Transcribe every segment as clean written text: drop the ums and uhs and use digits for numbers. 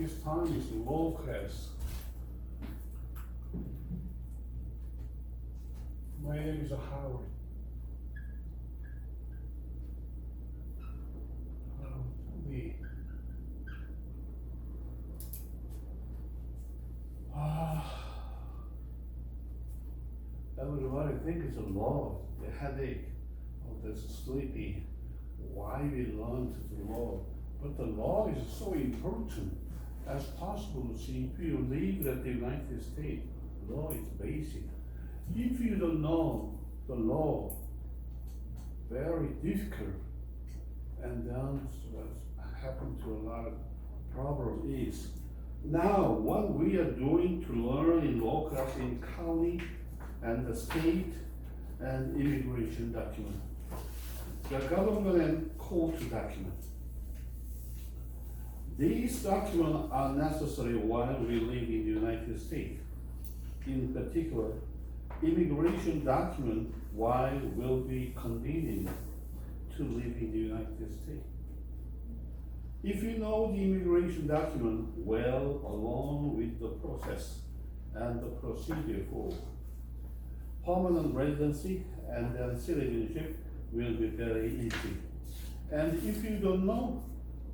his time is low class. My name is Howard. Lee. Everybody think it's a law, the headache, or the sleepy. Why we learn the law? But the law is so important as possible to see if you live in the United States. Law is basic. If you don't know the law, very difficult, and then what happen to a lot of problem is now what we are doing to learn in law class in county and the state and immigration document, the government and court document. These documents are necessary while we live in the United States. In particular, immigration document why will be convenient to live in the United States. If you know the immigration document well, along with the process and the procedure for permanent residency and then citizenship will be very easy. And if you don't know,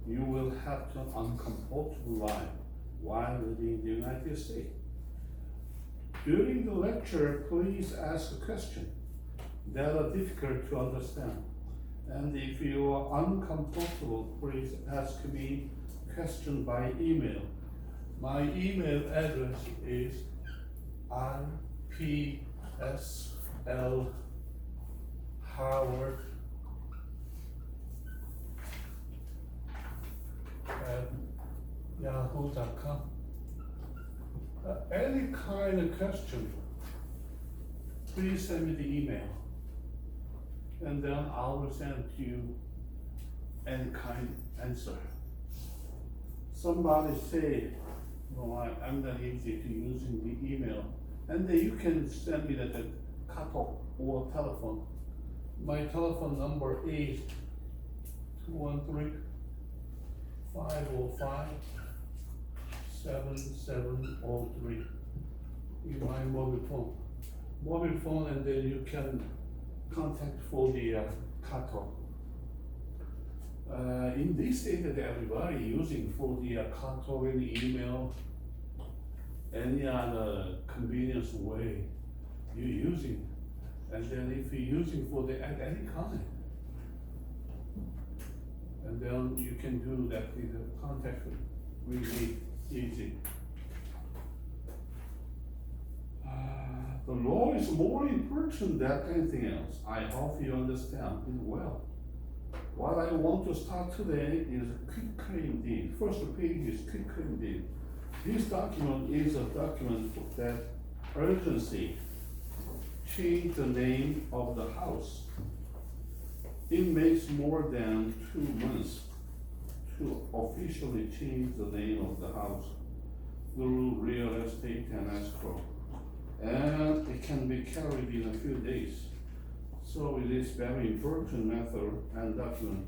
you will have an uncomfortable life while living in the United States. During the lecture, please ask a question that are difficult to understand. And if you are uncomfortable, please ask me question by email. My email address is ipslhoward@yahoo.com. Any kind of question, please send me the email. And then I will send to you any kind of answer. Somebody say, I'm not easy to using the email. And then you can send me the catalog or telephone. My telephone number is 213-505-7703. In my mobile phone. Mobile phone, and then you can contact for the catalog. In this state that everybody using for the catalog and email, any other convenience way you're using, and then if you're using for the at any kind, and then you can do that with the contact really easy. The law is more important than anything else. I hope you understand it well. What I want to start today is a quick claim deed. First page is quick claim deed. This document is a document that urgency change the name of the house. It makes more than 2 months to officially change the name of the house through real estate and escrow. And it can be carried in a few days. So it is very important method and document.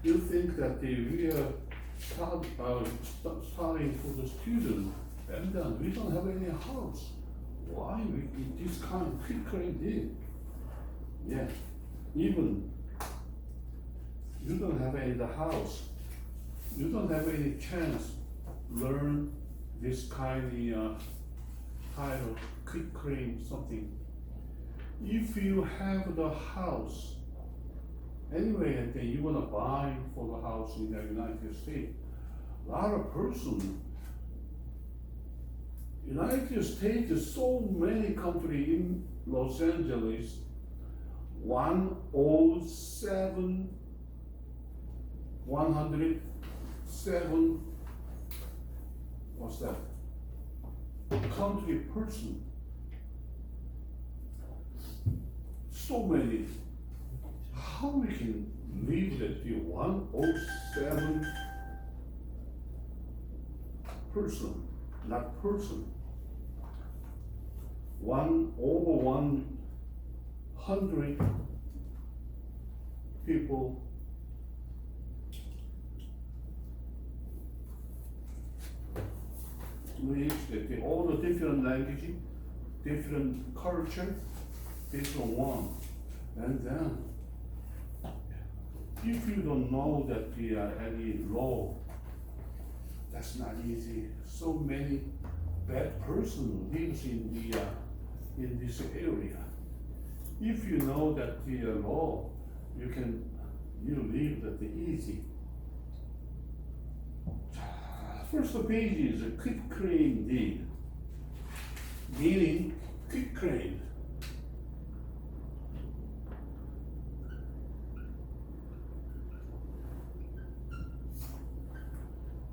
You think that we are starting for the student, and then we don't have any house. Why we this kind of quick claim deed? Yeah, even you don't have any the house, you don't have any chance learn this kind of title, quick claim something. If you have the house, anyway, and then you wanna buy for the house in the United States, a lot of person, United States is so many company in Los Angeles, 107, what's that? Country person. So many. How we can leave that the 107 person, not person. Over 100 people which all the different language, different culture, different one. And then, if you don't know that any law, that's not easy. So many bad person lives in this area. If you know that the law, you live that easy. First page is a quit claim deed, meaning quit claim.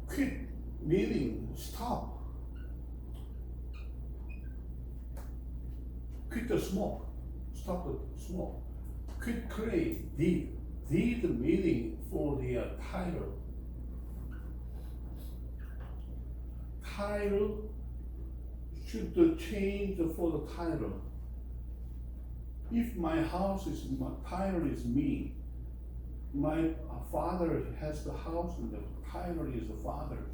Quit meaning stop. Quit the smoke. Stop the smoke. Quit claim deed. Deed meaning for the title. Title should change for the title. If my house is my title is me, my father has the house and the title is the father's,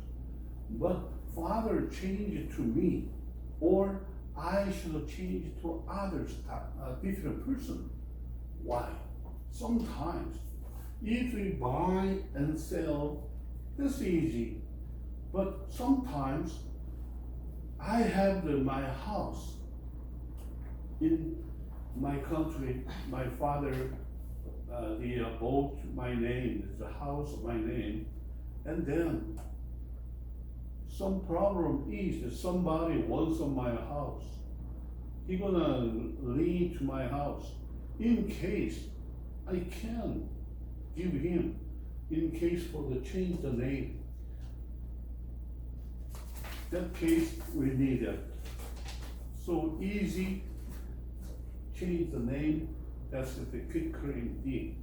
but father changed it to me, or I should change it to others, a different person. Why? Sometimes if we buy and sell, that's easy. But sometimes I have my house in my country. My father, bought my name, the house of my name, and then some problem is that somebody wants on my house. He gonna lead to my house. In case I can give him, in case for the change the name. That case we need that. So easy, change the name, that's the quit claim deed.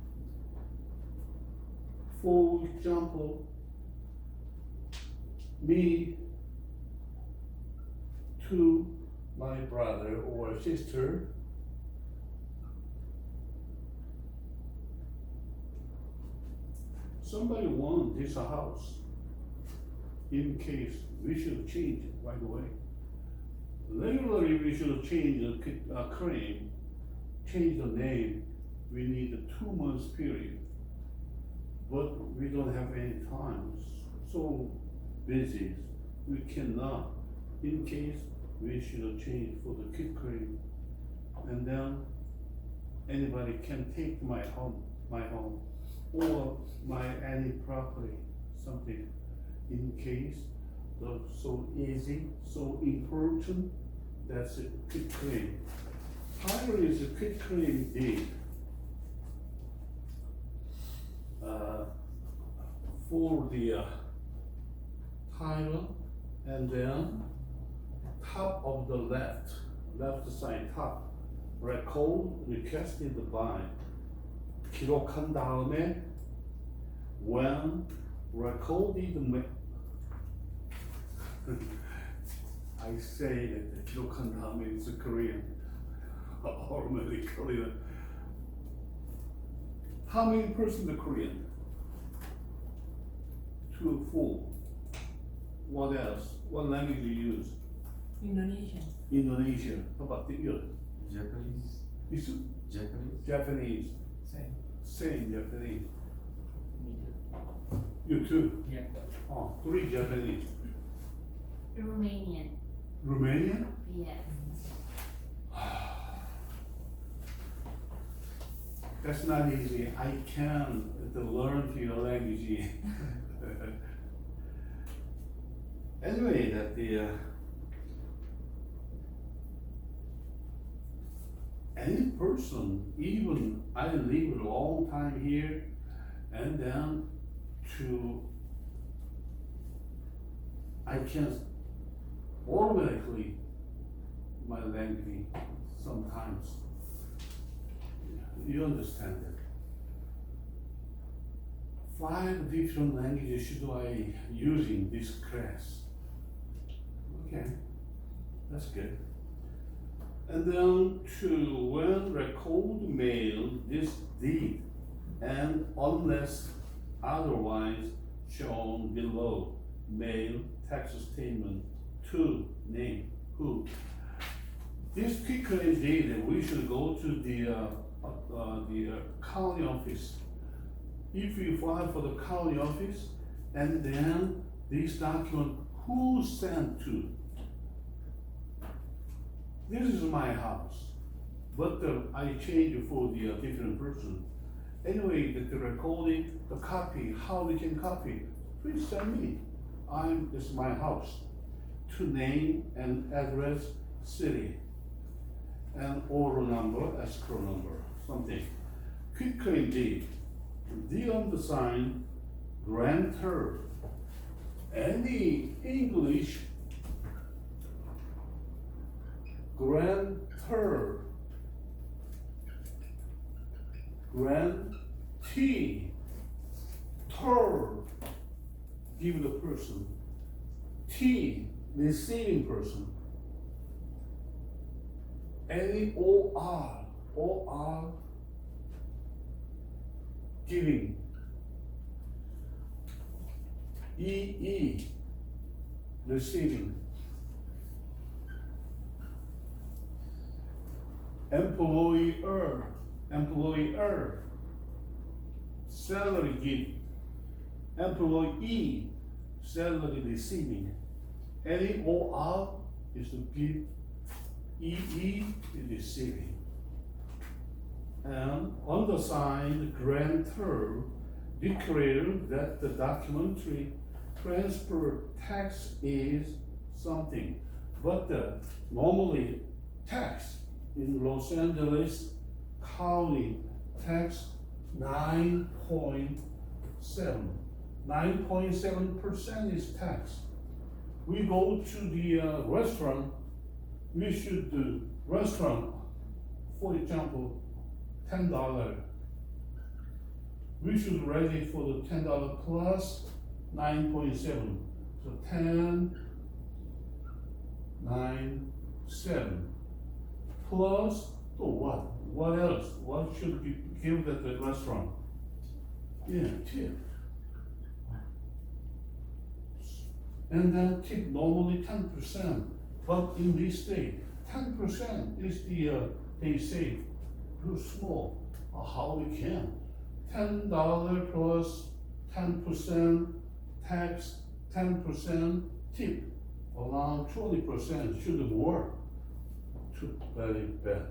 For example, me to my brother or sister, somebody wants this house. In case we should change it right away. Regularly, we should change the claim, change the name. We need a 2 months period, but we don't have any time. So busy, we cannot. In case we should change for the quit claim, and then anybody can take my home, or my any property, something. In case, so easy, so important, that's a quit claim. Title is a quit claim deed. For the title, and then top of the left side top, record requested by, 기록한 다음에 when recorded I say that 기록한 다음에 is Korean, automatically Korean. How many percent are Korean? 2, 4. What else? What language do you use? Indonesian. Indonesian. How about the other? Japanese. Japanese. Same Japanese. You too? Yeah. Oh, 3 Japanese. Romanian. Romanian? Yes. That's not easy. I can learn your language. Anyway, that any person, even I live a long time here, and then I can automatically my language sometimes. You understand that? 5 different languages should I use in this class. Okay, that's good. And then when record mail this deed, and unless otherwise shown below, mail tax statement to name who. This quick claim data, we should go to the county office. If you file for the county office, and then this document, who sent to? This is my house, but I change it for the different person. Anyway, the recording, the copy, how we can copy, please send me. This is my house. To name and address, city, and order number, escrow number, something. Quick claim deed. The undersigned grantor. Any English grantor, grantee, give the person, T, receiving person, any OR, giving, EE, receiving, employer, salary give, employee, salary receiving. Any OR is to give, EE is receiving. And undersigned grantor declare that the documentary transfer tax is something, but normally tax in Los Angeles County tax 9.7. 9.7% is tax. We go to the restaurant, we should do restaurant, for example, $10. We should ready for the $10 plus 9.7. So 10, 9, 7. Plus, oh what? What else? What should we give at the restaurant? Yeah, tip. And then tip normally 10%, but in this state, 10% is they say, too small. How we can? $10 plus 10% tax, 10% tip, around 20% should more. Too very bad.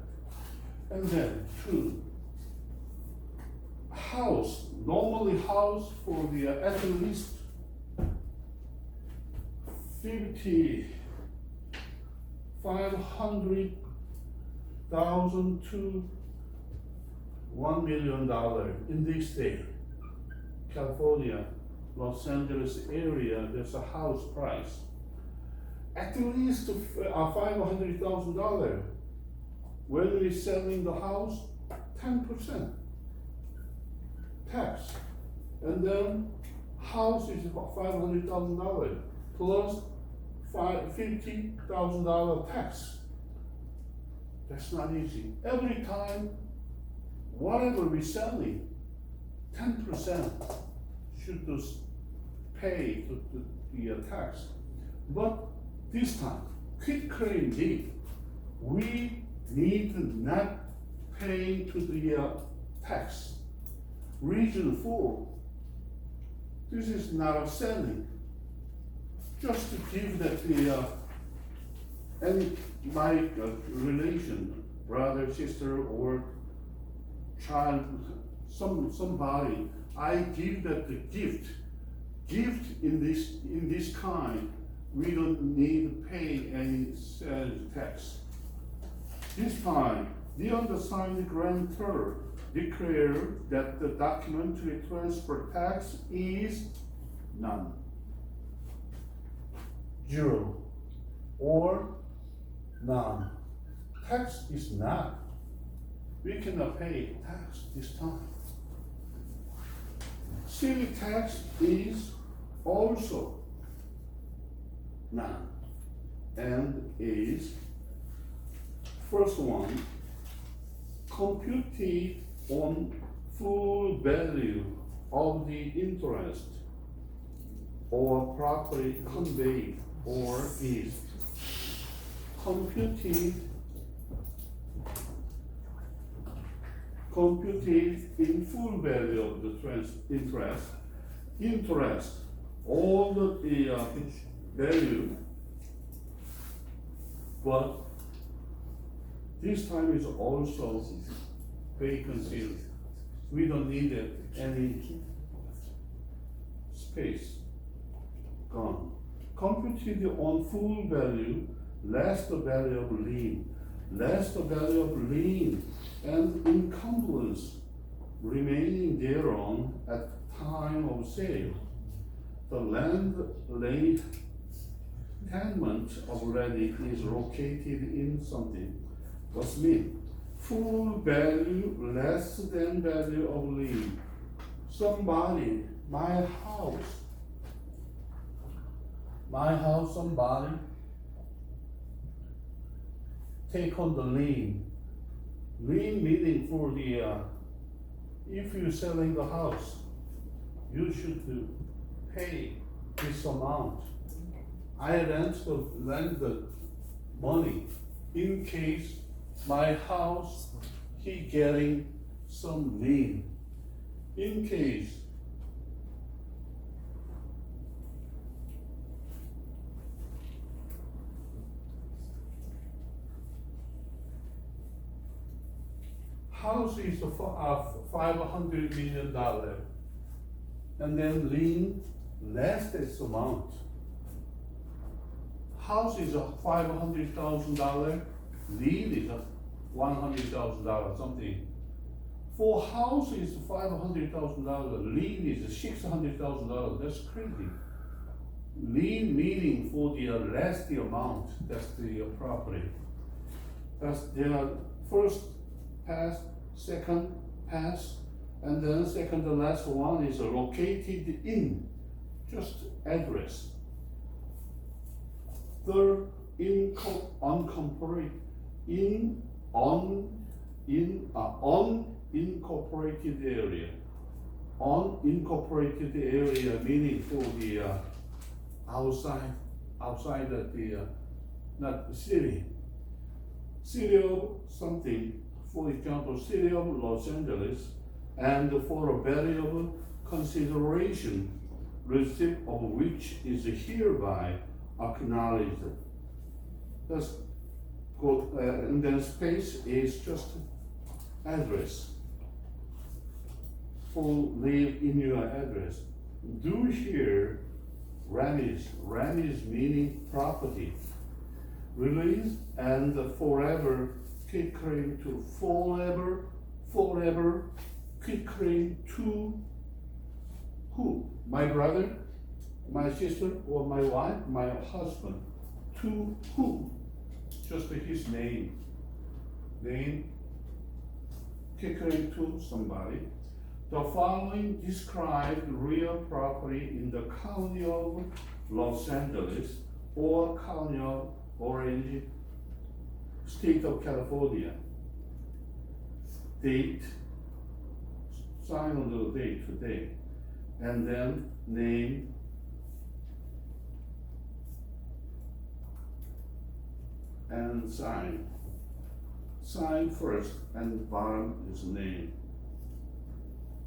And then two, house, normally house for the at least 500,000 to $1 million in this state. California, Los Angeles area, there's a house price. At least $500,000. When we're selling the house, 10% tax. And then house is $500,000 plus $50,000 tax. That's not easy. Every time, whatever we're selling, 10% should just pay the tax. But this time, quit claim deed, we need to not pay to the tax. Reason 4, this is not a selling. Just to give that any my relation, brother, sister, or child, somebody, I give that the gift in this kind, we don't need to pay any sales tax. This time, the undersigned grantor declare that the documentary transfer tax is none, 0, or none. Tax is not. We cannot pay tax this time. City tax is also none, and is first one computed on full value of the interest or property conveyed or is computed in full value of the interest, all the value, but this time is also vacancy. We don't need any space. Gone. Computed on full value, less the value of lien. Less the value of lien and encumbrance remaining thereon at time of sale. The land tenement of ready is located in something. What's mean? Full value less than value of lien. Somebody, my house, somebody take on the lien. Lien meaning for the, if you're selling the house, you should pay this amount. I lend the money in case my house, he getting some lien. In case house is $500 million, and then lien less this amount. House is $500,000, lien is $100,000 something. For house is $500,000, lien is $600,000. That's crazy. Lien meaning for the less the amount. That's the property. That's the first pass, second pass, and then second to last one is located in, just address. Third, unincorporated area. Unincorporated area meaning for the outside of the not city. City of something. For example, city of Los Angeles, and for a variable consideration, receipt of which is hereby acknowledged. That's good, and then space is just address. Full name in your address. Do here, remiss meaning property. Release and forever. Quit claim to forever, quit claim to who? My brother, my sister, or my wife, my husband. To who? Just his name. Quit claim to somebody. The following describe real property in the county of Los Angeles or county of Orange, State of California. Date, sign on the date today, and then name, and sign. Sign first, and bottom is name.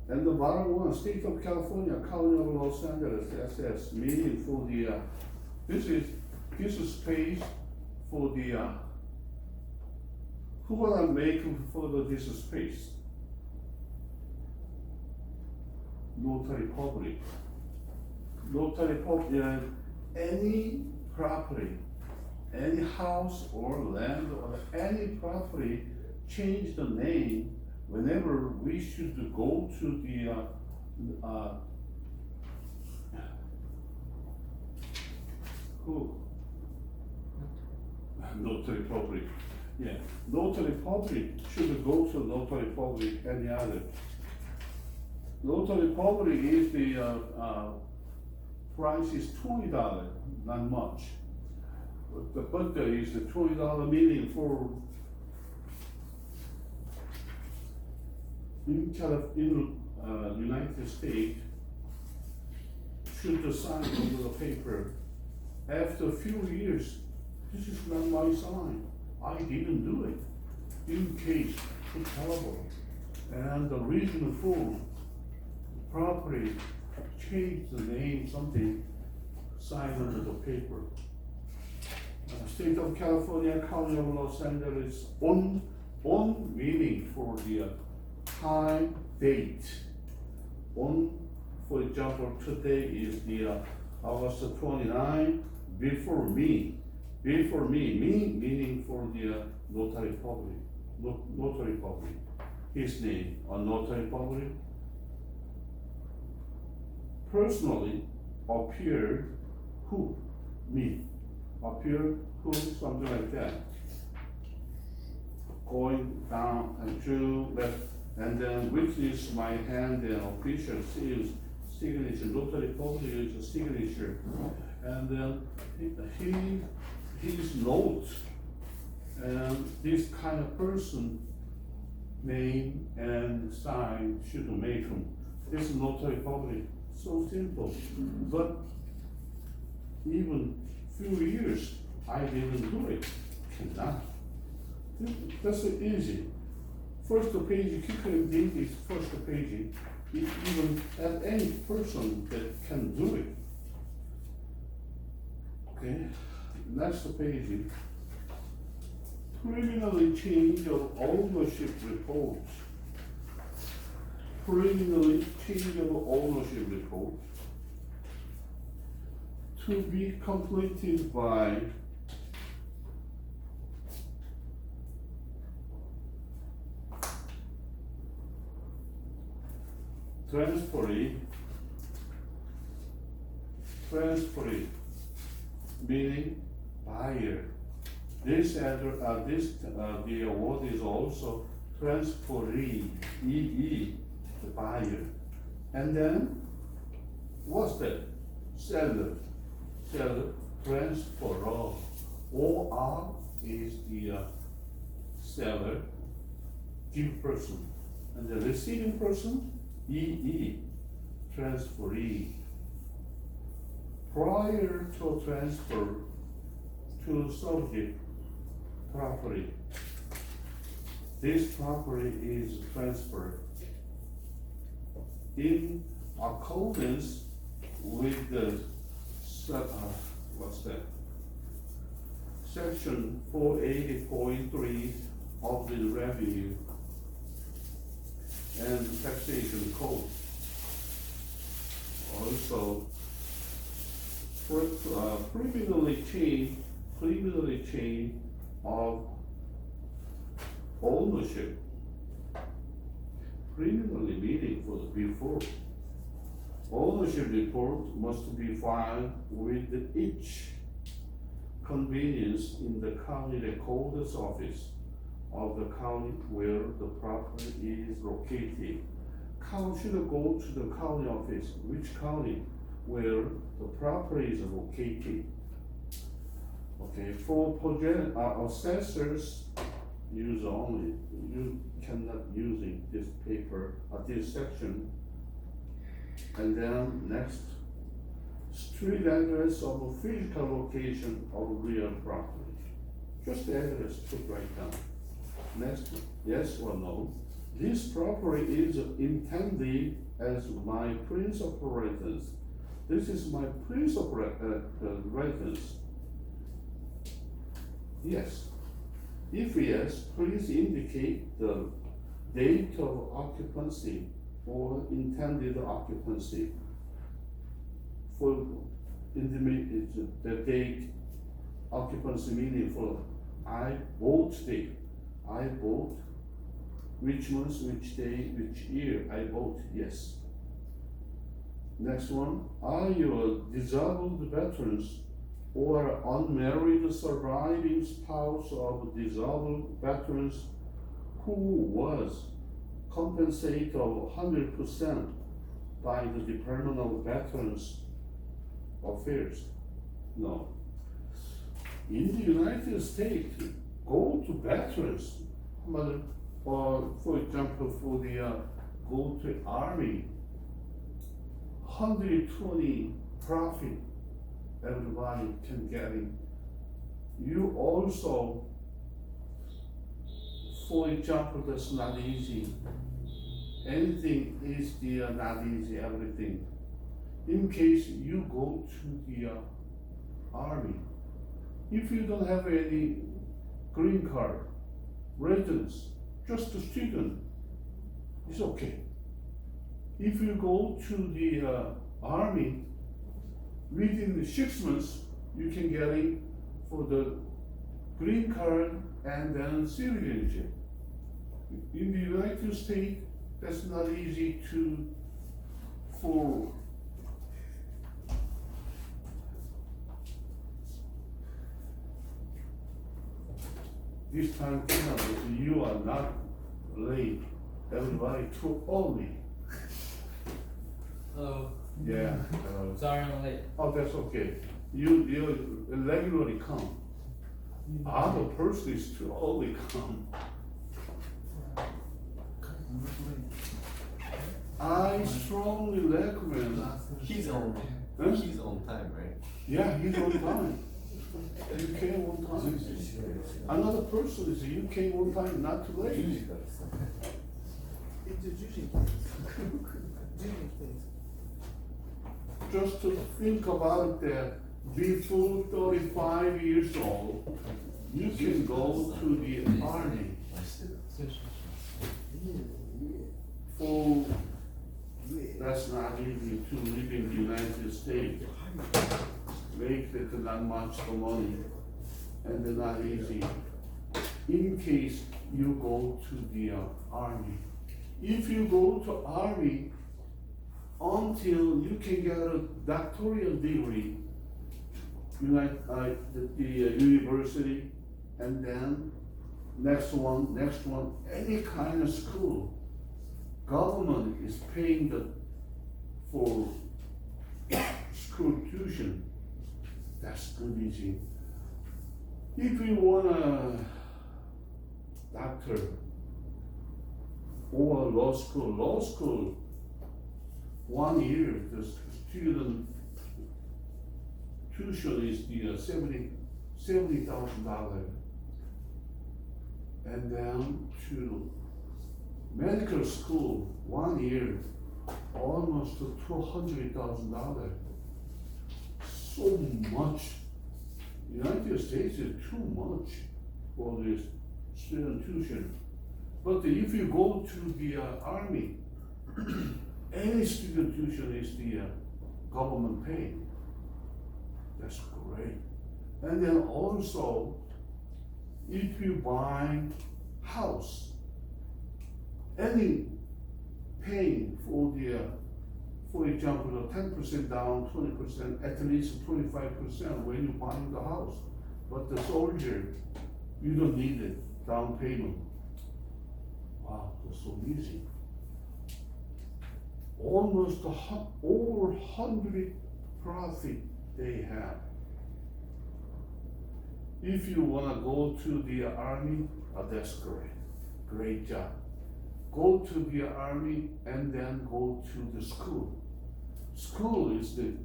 And the bottom one, State of California, County of Los Angeles, SS, meaning for the, this is space for the, who gonna make for this space? Notary public. Notary public, any property, any house or land or any property, change the name whenever we should go to the, who? Notary public. Yeah, notary public should go to notary public any other. Notary public is the price is $20, not much. But there is a $20 meaning for in United States should sign on the paper after a few years This is not my sign. I didn't do it. In case it's terrible. And the reason for property change the name, something, sign under the paper. State of California, County of Los Angeles, on meaning for the time, date. On, for example, today is the August 29, before me, meaning for the notary public, notary public. His name, a notary public. Personally, appear who? Me. Appear who? Something like that. Going down and to left, and then witness my hand and official seals, signature, notary public is a signature. And then his note, and this kind of person, name and sign should make him. This is notary public. So simple. But even few years I didn't do it. Cannot. That's easy. First page, click and date is first page. Even at any person that can do it. Okay. Next page. Preliminary change of ownership reports. Preliminary change of ownership report to be completed by transferee, meaning buyer. This the award is also transferee, EE, the buyer. And then, what's that? Seller, transferor. OR is the seller, give person. And the receiving person, EE, transferee. Prior to transfer to subject property, this property is transferred in accordance with the section 480.3 of the revenue and taxation code. Also, preliminary change of ownership. Preliminary meaning for the before. Ownership report must be filed with each convenience in the county recorder's office of the county where the property is located. County should go to the county office, which county where the property is located. Okay, for project assessors use only. You cannot using this paper this section. And then next, street address of a physical location of real property. Just the address to write down. Next, yes or no. This property is intended as my principal residence. This is my principal residence. Yes. If yes, please indicate the date of occupancy or intended occupancy. For the date occupancy meaning for I bought date. I bought which month, which day, which year I bought, yes. Next one, are you disabled veterans or unmarried surviving spouse of disabled veterans who was compensated 100% by the Department of Veterans Affairs? No. In the United States, go to veterans, or for example, for the go to Army, 120 profit everybody can get in You also, for example, that's not easy. Anything is not easy, everything. In case you go to the army, if you don't have any green card, residence, just a student, it's okay. If you go to the army, within 6 months, you can get in for the green card and then citizenship. In the United States, that's not easy for this time, you are not late. Everybody too early. Hello. Yeah. Sorry I'm late. Oh, that's okay. You regularly come. Other person is too early come. I strongly recommend. He's on Huh? he's on time, right? Yeah, he's on time. You came on time. Another person is you came on time, not too late. Just to think about that, before 35 years old, you can go to the army for, that's not easy to live in the United States. Make it not much the money, and they're not easy. In case you go to the army. If you go to army, until you can get a doctoral degree, the university, and then next one, any kind of school, government is paying for school tuition. That's good easy. If you want a doctor or law school, 1 year, the student tuition is the $70,000, and then to medical school, 1 year, almost to $200,000. So much. United States is too much for this student tuition. But if you go to the army, any student tuition is the government paid. That's great. And then also, if you buy house, any paying for the, for example, 10% down, 20%, at least 25% when you buy the house. But the soldier, you don't need it, down payment. Wow, that's so easy. Almost over 100 profit they have. If you wanna go to the army, that's great job. Go to the army and then go to the school. School is the,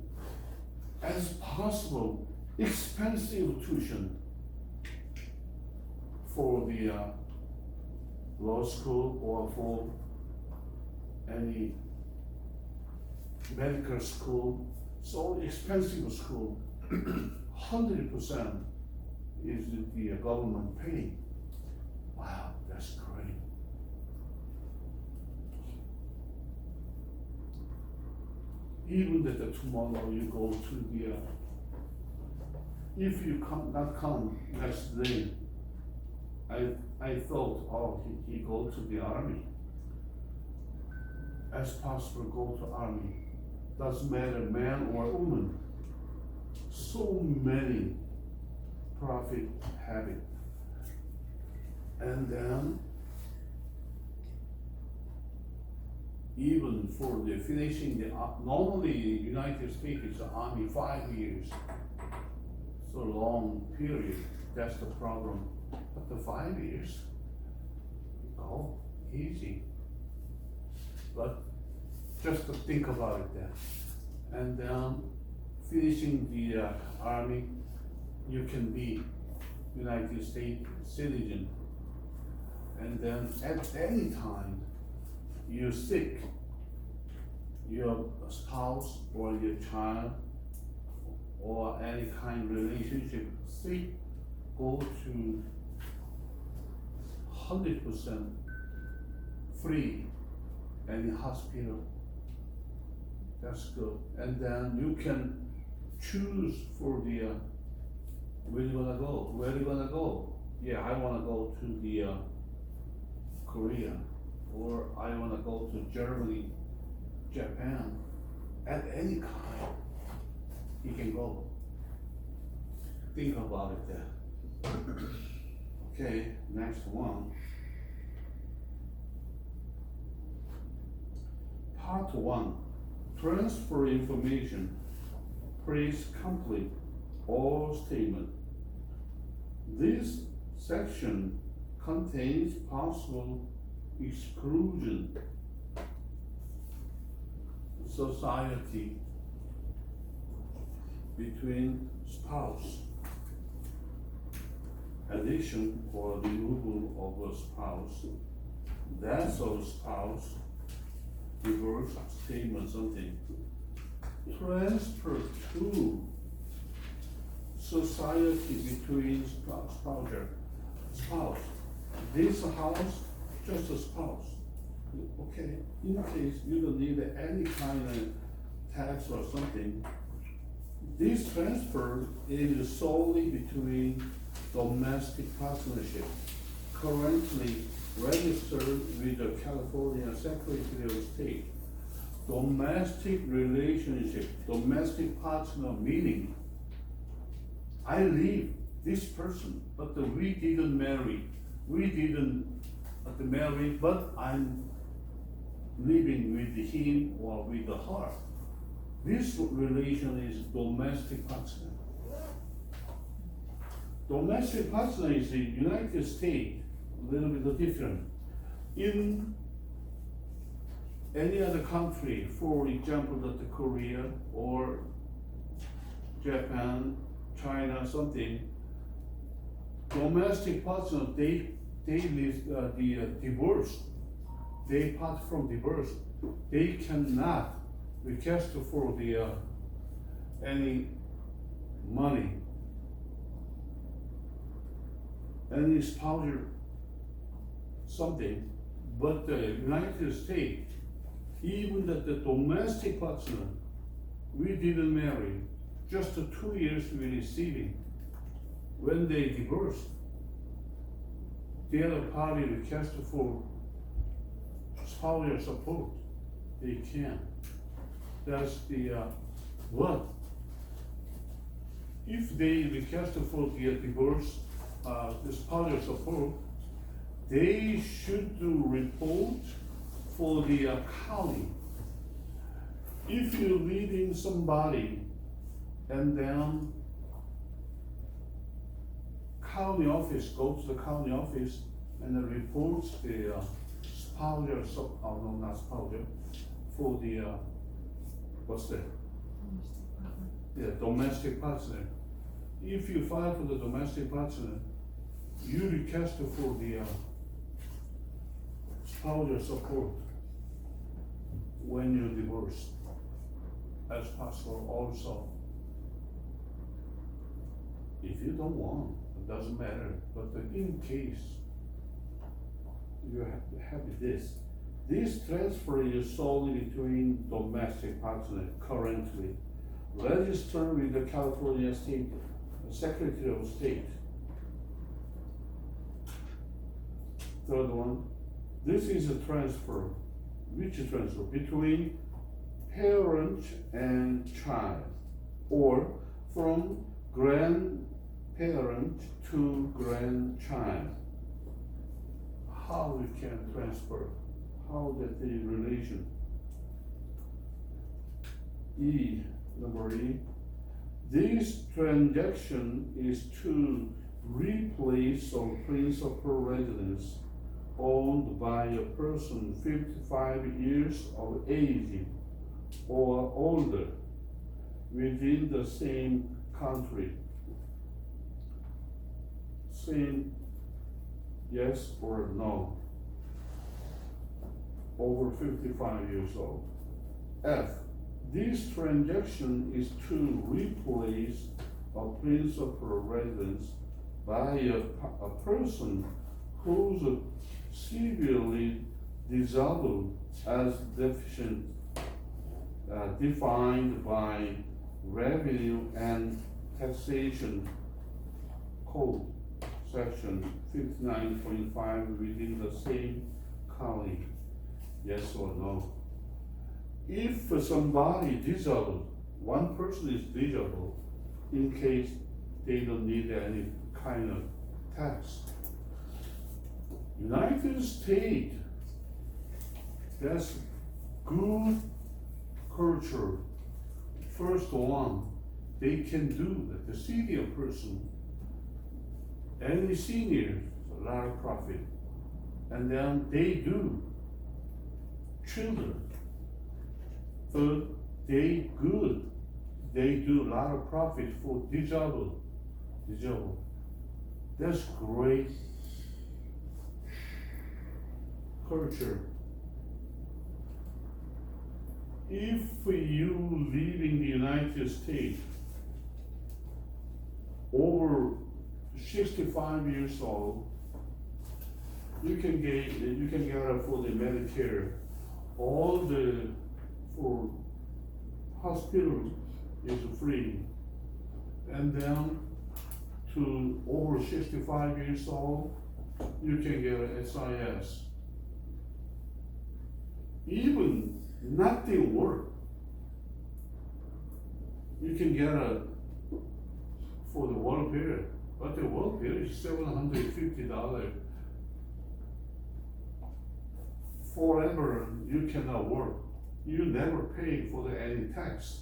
as possible, expensive tuition for the law school or for any medical school. So expensive school, 100% is the government paying. Wow, that's great. Even that tomorrow you go to the, if you not come next day, I thought, oh, he go to the army. As possible, go to army. Doesn't matter man or woman. So many profit have it. And then even for the finishing the, normally United States is army 5 years. So long period, that's the problem. But the 5 years, oh, easy. But just to think about it then. And then finishing the army, you can be United States citizen, and then at any time you're sick, your spouse or your child or any kind of relationship sick, go to 100% free any hospital. That's good. And then you can choose for the where you wanna go. Where you wanna go? Yeah, I wanna go to the Korea, or I wanna go to Germany, Japan. At any time, you can go. Think about it there. Okay, next one. Part 1. Transfer information. Please complete all statement. This section contains possible exclusion. Society between spouse. Addition or removal of a spouse. Death of spouse. Divorce statement something. Transfer to society between spouse. This house, just a spouse. Okay, in case you don't need any kind of tax or something, this transfer is solely between domestic partnership, currently registered with the California Secretary of State. Domestic relationship, domestic partner meaning, I live this person, but we didn't marry. We didn't marry, but I'm living with him or with her. This relation is domestic partner. Domestic partner is the United States, a little bit different. In any other country, for example, the Korea or Japan, China, something, domestic partner, they live the divorce. They part from divorce. They cannot request for the any money, any spousal something. But the United States, even the domestic partner, we didn't marry, just 2 years we receiving. When they divorced, the other party request for spousal support, they can. That's the what? If they request for the divorce, the spousal support, they should do report for the county. If you're leading somebody and then county office, go to the county office and then reports the spousal, no, not spousal, for the, what's that? Yeah, domestic partner. If you file for the domestic partner, you request for the spousal support when you divorce, as possible also. If you don't want, it doesn't matter, but in case you have this transfer is solely between domestic partner currently registered with the California State Secretary of State. Third one, this is a transfer. Which transfer? Between parent and child, or from grandparent to grandchild. How we can transfer? How that the relation? Number E. This transaction is to replace a principal residence owned by a person 55 years of age or older within the same country. saying yes or no. Over 55 years old. F. This transaction is to replace a principal residence by a person who's severely disabled as deficient, defined by Revenue and Taxation Code, section 59.5 within the same county. Yes or no? If somebody disabled, one person is disabled, in case they don't need any kind of tax. United States, that's good culture. First one, they can do that. The senior person, any senior, a lot of profit. And then they do. Children. Third, they good. They do a lot of profit for disabled. That's great culture. If you live in the United States over 65 years old, you can get for the Medicare, all the for hospital is free, and then to over 65 years old, you can get a SIS. Even nothing work, you can get a for the work period, but the work period is $750. Forever you cannot work. You never pay for any tax.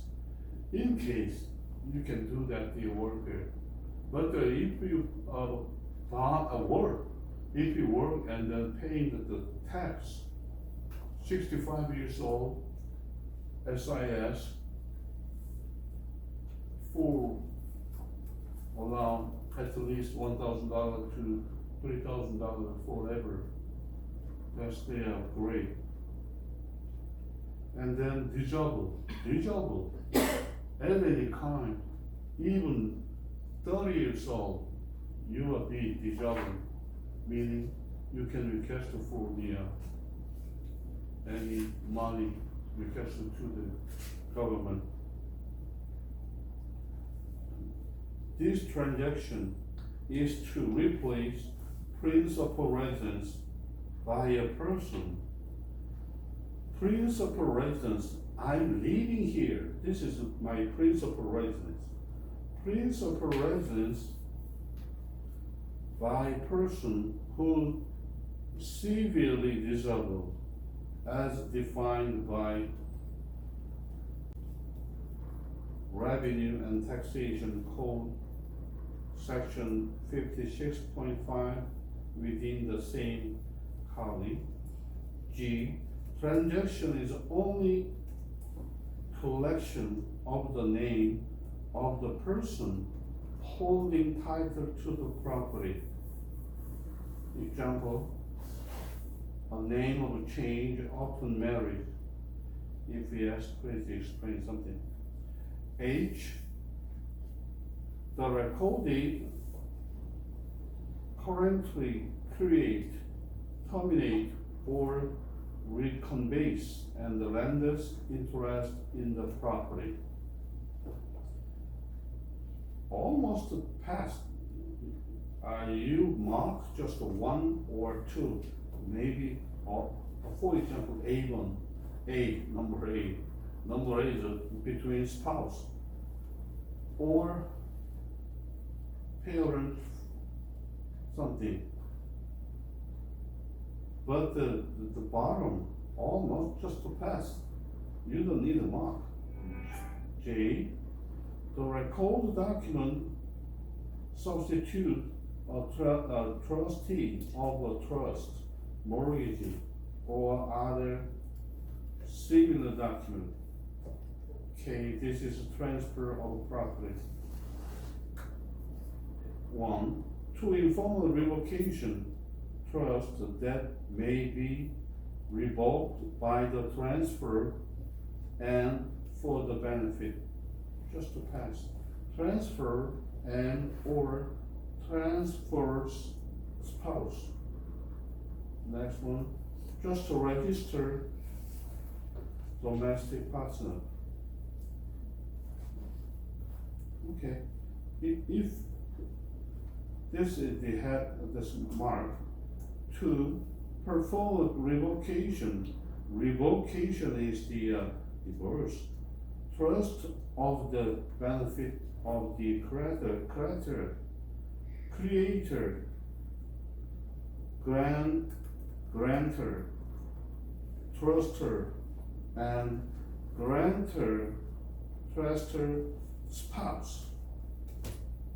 In case you can do that the work period. But if you if you work and then pay the tax, 65 years old, SIS, for around at least $1,000 to $3,000 forever. That's they are great. And then disabled, at any kind, even 30 years old, you will be disabled, meaning you can request for the any money requested to the government. This transaction is to replace principal residence by a person. Principal residence, I'm living here. This is my principal residence. Principal residence by person who severely disabled as defined by Revenue and Taxation Code, section 56.5 within the same county. G, transaction is only collection of the name of the person holding title to the property. Example, a name of a change, often married. If we ask, please explain something. H, the recordee currently create, terminate, or reconveys and the lender's interest in the property. Almost passed. You mark just one or two, maybe, or for example, number A is between spouse or parent something. But the bottom almost just to pass. You don't need a mark. J, the record document substitute a trustee of a trust, mortgage, or other similar document. K, this is a transfer of property. 1, to informal revocation trust that may be revoked by the transfer and for the benefit, just to pass, transfer and or transfers spouse. Next one, just to register domestic partner. Okay, if this is the head, this mark, to perform revocation. Revocation is the divorce. Trust of the benefit of the creator, grantor, truster, and grantor, truster, spouse.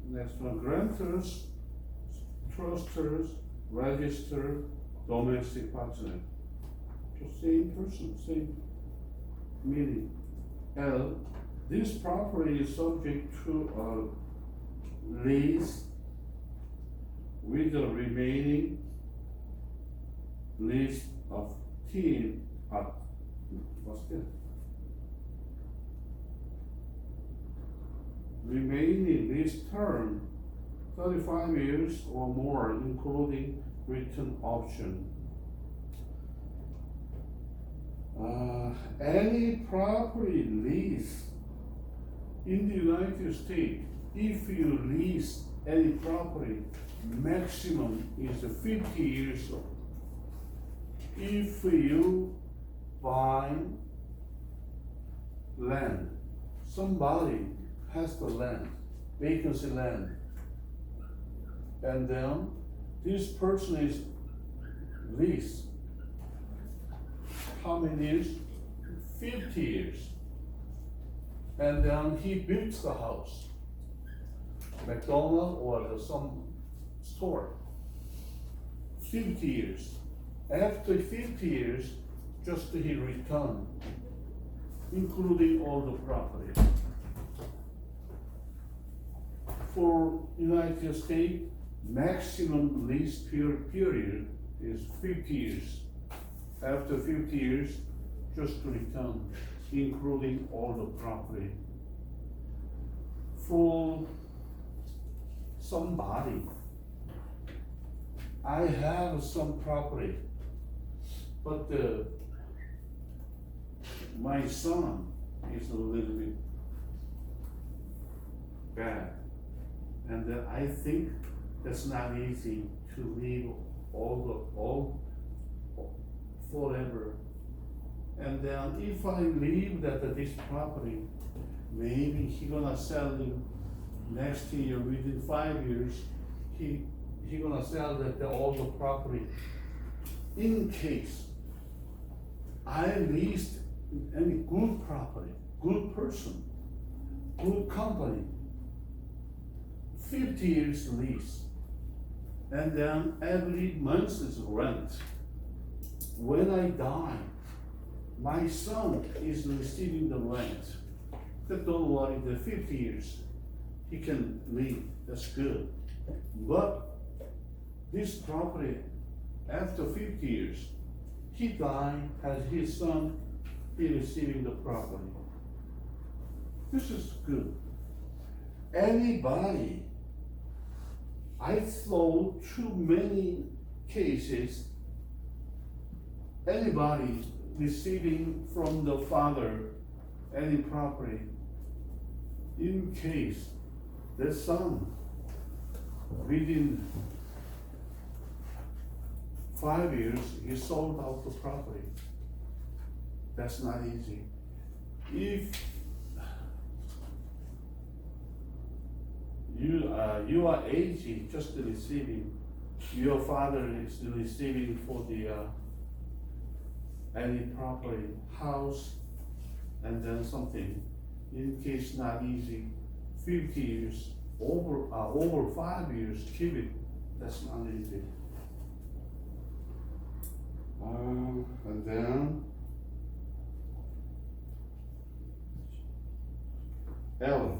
Next one, grantors, trusters, register, domestic partner. Just same person, same meaning. L, this property is subject to a lease with the remaining lease of team at, what's that? Remaining lease term 35 years or more, including written option. Any property lease in the United States, if you lease any property, maximum is 50 years old. If you buy land, somebody has the land, vacancy land, and then this person is leased. How many years? 50 years. And then he builds the house, McDonald's or some store. 50 years. After 50 years, just he return, including all the property. For United States, maximum lease period is 50 years. After 50 years, just return, including all the property. For somebody, I have some property, but my son is a little bit bad. And I think that's not easy to leave all forever. And then if I leave this property, maybe he gonna sell it next year, within 5 years, he gonna sell all the property. In case I leased any good property, good person, good company, 50 years lease, and then every month is rent. When I die, my son is receiving the rent. But don't worry, the 50 years, he can leave, that's good. But this property, after 50 years, he died, has his son be receiving the property. This is good. Anybody, I saw too many cases, anybody receiving from the father any property, in case the son within 5 years he sold out the property. That's not easy. If you are aging, just receiving, your father is receiving for the any property, house, and then something, in case not easy, 50 years, over 5 years, keep it, that's not easy. And then L,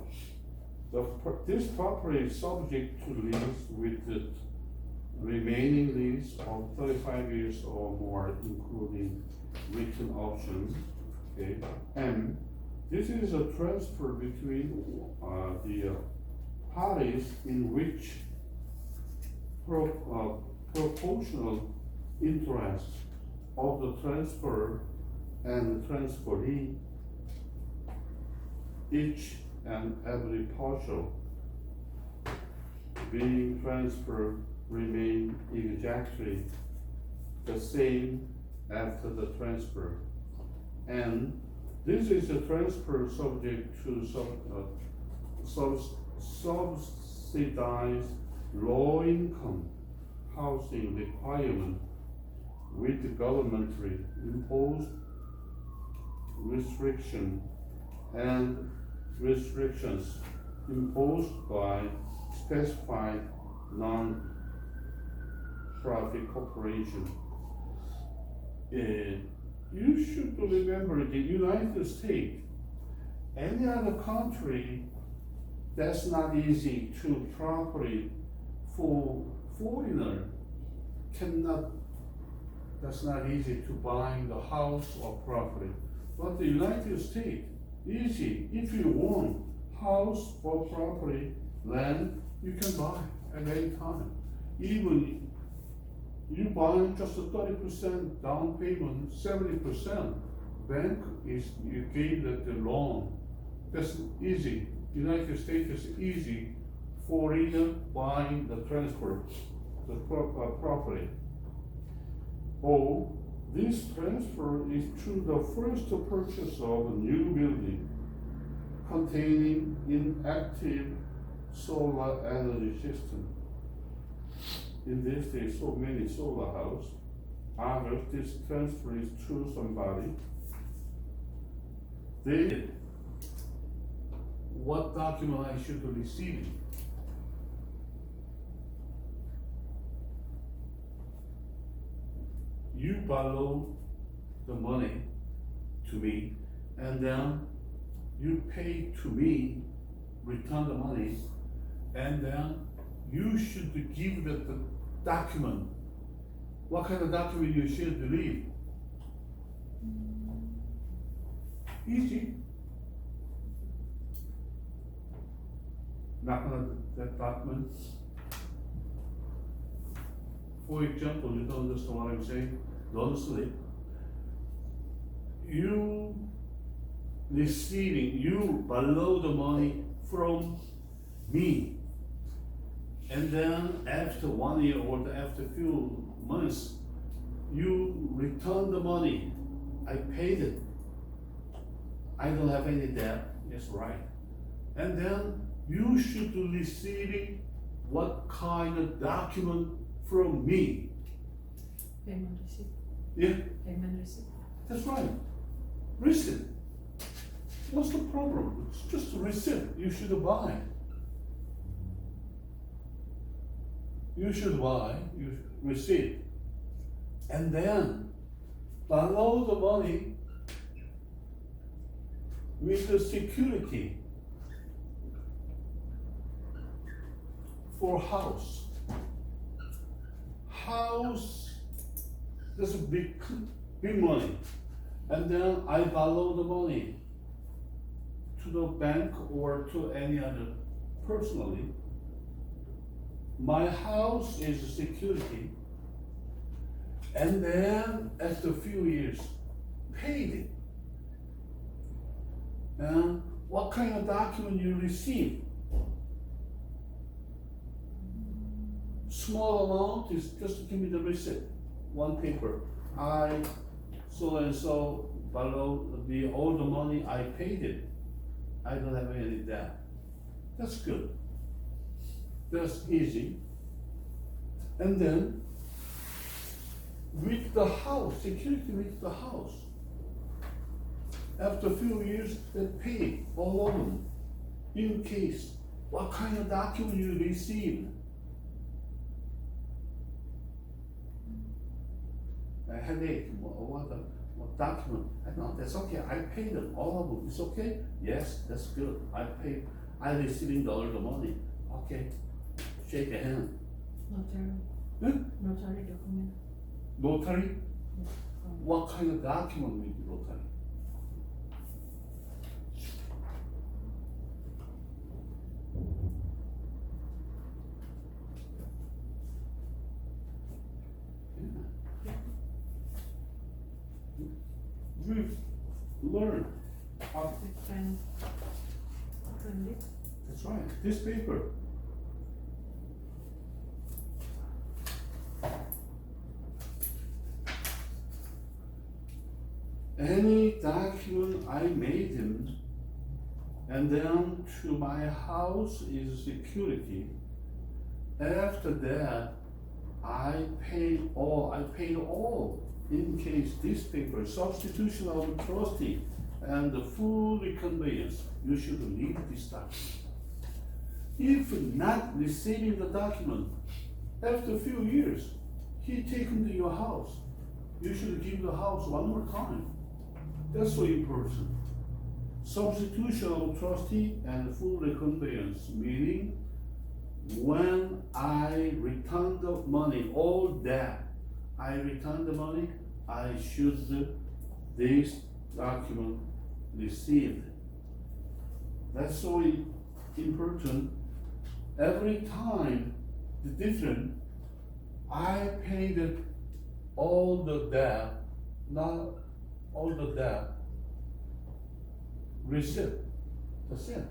This property is subject to lease with the remaining lease of 35 years or more, including written options. Okay, and this is a transfer between the parties in which proportional interest of the transfer and transferee, each and every partial being transferred remain exactly the same after the transfer. And this is a transfer subject to subsidized low income housing requirement with the governmentally imposed restriction and restrictions imposed by specified non-profit corporation. You should remember the United States, any other country, that's not easy to property for foreigner that's not easy to buy the house or property. But the United States, easy. If you want house or property, land, you can buy at any time. Even you buy just a 30% down payment, 70%, bank you gave the loan. That's easy. United States is easy for either buying the transfer, the property. Or this transfer is through the first purchase of a new building containing inactive solar energy system. In this day, so many solar house. Others, this transfer is through somebody. What document I should be receiving? You borrow the money to me, and then you pay to me, return the money, and then you should give the document. What kind of document you should leave? Easy. Not gonna that document. For example, you don't understand what I'm saying? Don't sleep. You borrow the money from me. And then after 1 year or after few months, you return the money. I paid it. I don't have any debt. That's right. And then you should be receiving what kind of document from me? Payment receipt. Yeah, Payment receipt. that's right. Receipt. What's the problem? It's just a receipt. You should buy. You should buy, you receipt. And then borrow the money with the security for house. House, that's a big money. And then I borrow the money to the bank or to any other personally. My house is security. And then after a few years, paid it. And what kind of document you receive? Small amount is just give me the receipt, one paper. I so and so borrow all the money, I paid it. I don't have any debt. That's good. That's easy. And then with the house, security with the house. After a few years, they pay all of them. In case, what kind of document you receive? A headache, what document? I know, that's okay, I paid them, all of them, it's okay? Yes, that's good, I paid I receiving all the money. Okay, shake a hand. Notary. Huh? Notary document. Notary? What kind of document will be notary? We've learned. Friend. Friendly. That's right. This paper. Any document I made him, and then to my house is security. After that, I paid all in case this paper, substitution of trustee and the full conveyance. You should read this document. If not receiving the document, after a few years, he taken to your house. You should give the house one more time. That's so important. Substitution of trustee and full conveyance, meaning when I return the money, all that, I return the money, I should this document received. That's so important. Every time the different, I paid all the debt, not all the debt, receipt, that's it.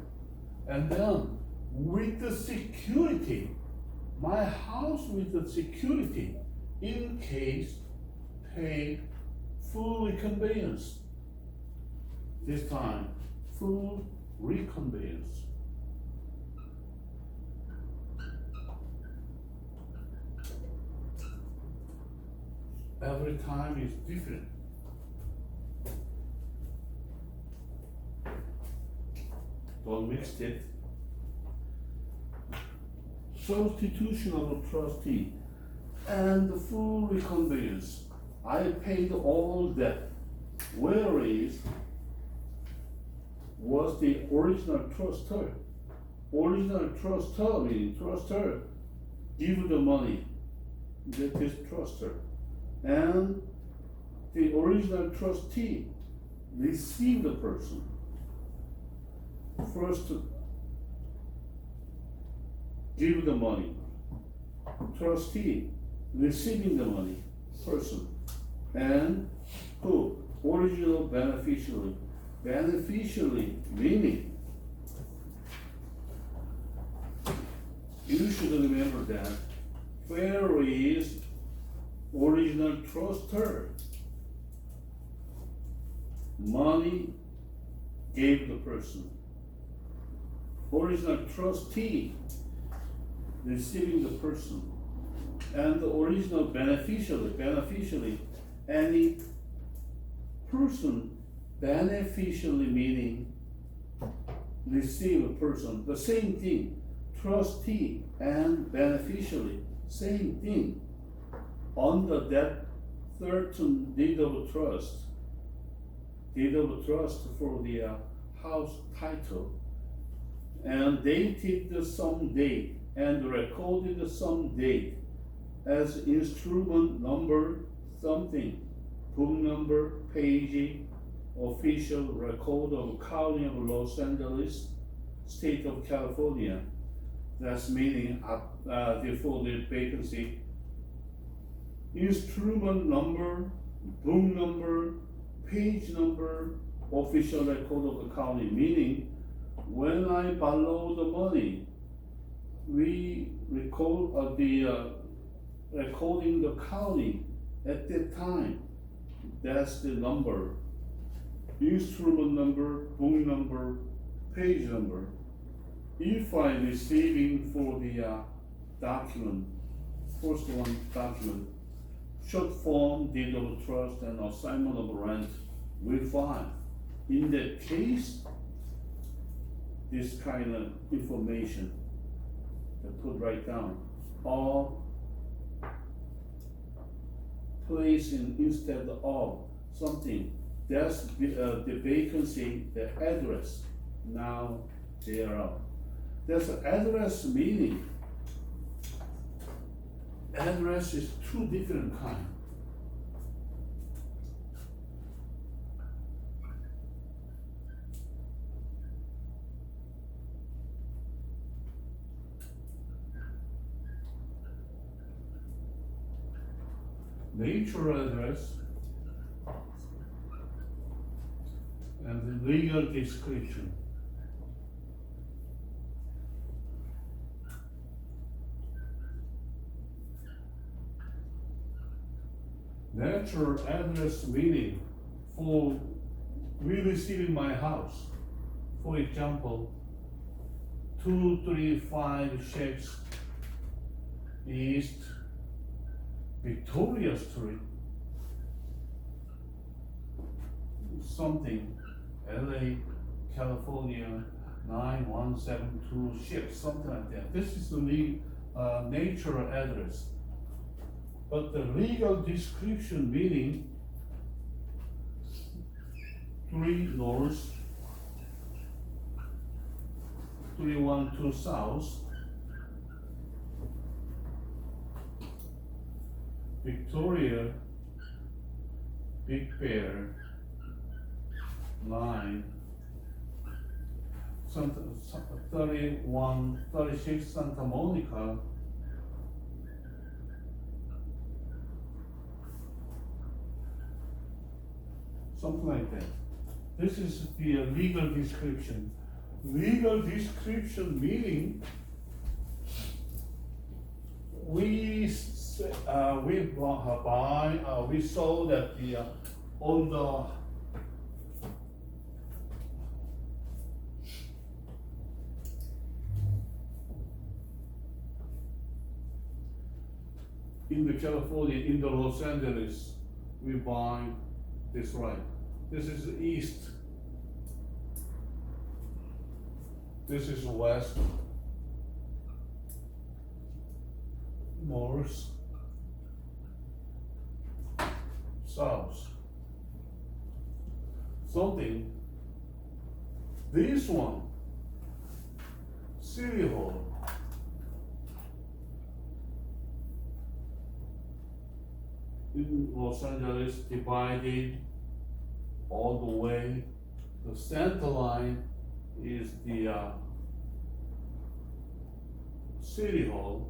And then with the security, my house with the security, in case paid full conveyance. This time, full reconveyance. Every time is different. Don't mix it. Substitution of a trustee and the full reconveyance. I paid all that. Whereas was the original trustor. Original trustor meaning trustor give the money. That is trustor. And the original trustee receive the person. First give the money. Trustee receiving the money, person. And who? Original beneficiary. Beneficiary meaning you should remember that where is original trustor? Money gave the person. Original trustee receiving the person. And the original beneficiary, any person, beneficially meaning receive a person, the same thing, trustee and beneficiary, same thing. Under that certain deed of trust for the house title, and dated some date and recorded some date as instrument number something, book number, page, official record of County of Los Angeles, State of California. That's meaning for the vacancy. Instrument number, book number, page number, official record of the county, meaning when I borrow the money, we record the recording the county at that time. That's the number. Instrument number, book number, page number. If I receiving for the document, first one document, short form, deed of trust, and assignment of rent, we find. In that case, this kind of information that put right down, or place in instead of something. That's the vacancy, the address. Now they are out. There's an address meaning. Address is two different kinds. Natural address and the legal description. Natural address meaning for we receiving my house. For example, 235 Shakes East Victoria Street, something, LA, California, 91172 something like that. This is the natural address. But the legal description meaning 3 North, 312 South, Victoria, Big Bear, 9, 36 Santa Monica, something like that. This is the legal description. Legal description meaning we saw that on the in the California, in the Los Angeles, we buy this right. This is east. This is west. North. South. Something. This one. City Hall. In Los Angeles, divided all the way. The center line is the City Hall.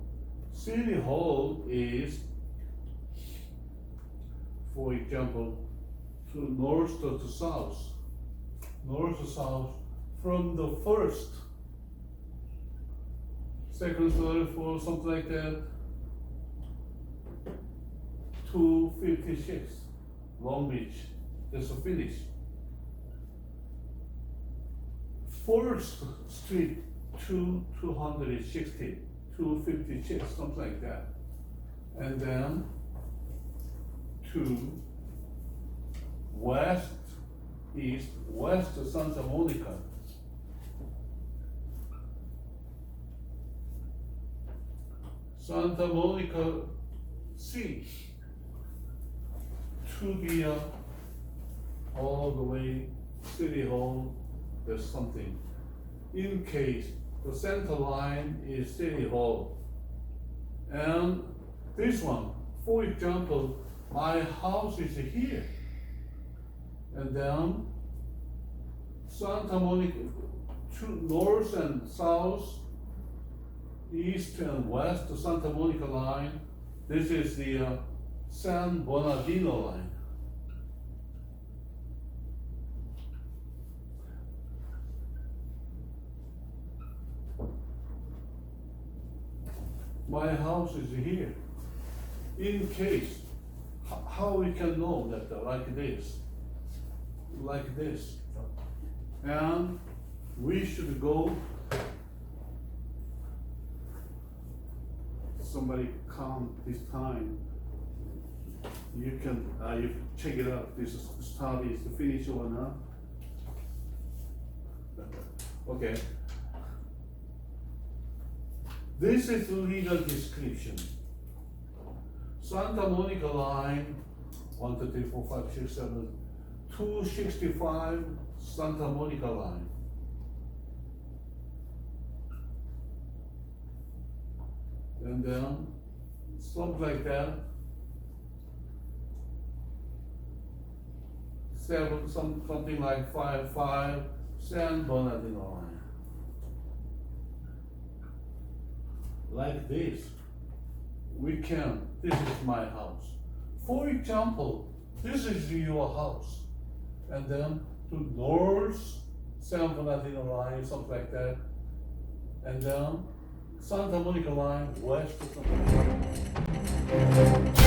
City Hall is, for example, to north to south. North to south from the first, second, third, fourth, something like that, 256, Long Beach, that's a finish. Fourth Street, 260, 256, something like that. And then to west, east, west to Santa Monica. Santa Monica Sea to the all the way City Hall, there's something. In case the center line is City Hall, and this one, for example, my house is here, and then Santa Monica to north and south, east and west to Santa Monica line. This is the San Bernardino line. My house is here. In case, how we can know that like this, and we should go. Somebody come this time. You can you check it out. This study is the finish one, huh? Okay. This is the legal description. Santa Monica line, 1, 2, 3, 4, 5, 6, 7, 265 Santa Monica line. and then something like that. Something like 5 San Bernardino line. Like this. This is my house. For example, this is your house. And then to North San Bernardino line, something like that. And then Santa Monica line, west of Santa Monica.